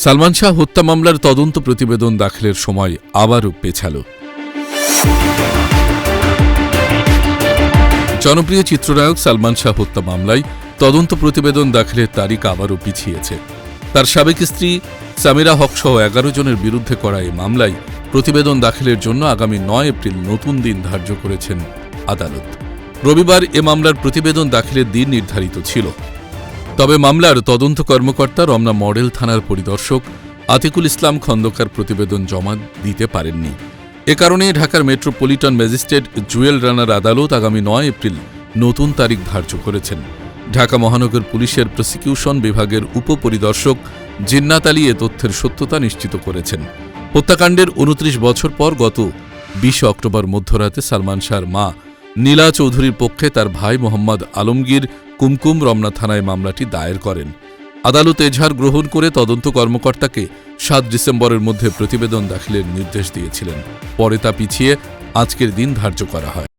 সালমান শাহ হত্যা মামলার তদন্ত প্রতিবেদন দাখিলের সময় আবারও পেছাল। জনপ্রিয় চিত্রনায়ক সালমান শাহ হত্যা মামলায় তদন্ত প্রতিবেদন দাখিলের তারিখ আবারও পিছিয়েছে। তার সাবেক স্ত্রী সামিরা হক সহ 11 জনের বিরুদ্ধে করা এই মামলায় প্রতিবেদন দাখিলের জন্য আগামী 9 এপ্রিল নতুন দিন ধার্য করেছেন আদালত। রবিবার এ মামলার প্রতিবেদন দাখিলের দিন নির্ধারিত ছিল। তবে মামলার তদন্ত কর্মকর্তা রমনা মডেল থানার পরিদর্শক আতিকুল ইসলাম খন্দকার প্রতিবেদন জমা দিতে পারেননি। এ কারণে ঢাকার মেট্রোপলিটন ম্যাজিস্ট্রেট জুয়েল রানার আদালত আগামী 9 এপ্রিল নতুন তারিখ ধার্য করেছেন। ঢাকা মহানগর পুলিশের প্রসিকিউশন বিভাগের উপপরিদর্শক জিন্নাত আলী এ তথ্যের সত্যতা নিশ্চিত করেছেন। হত্যাকাণ্ডের 29 বছর পর গত 20 অক্টোবর মধ্যরাতে সালমান শাহর মা নীলা চৌধুরীর পক্ষে তার ভাই মোহাম্মদ আলমগীর কুমকুম রমনা থানায় মামলাটি দায়ের করেন। আদালত এজাহার গ্রহণ করে তদন্ত কর্মকর্তাকে 7 ডিসেম্বরের মধ্যে প্রতিবেদন দাখিলের নির্দেশ দিয়েছিলেন। পরে তা পিছিয়ে আজকের দিন ধার্য করা হয়।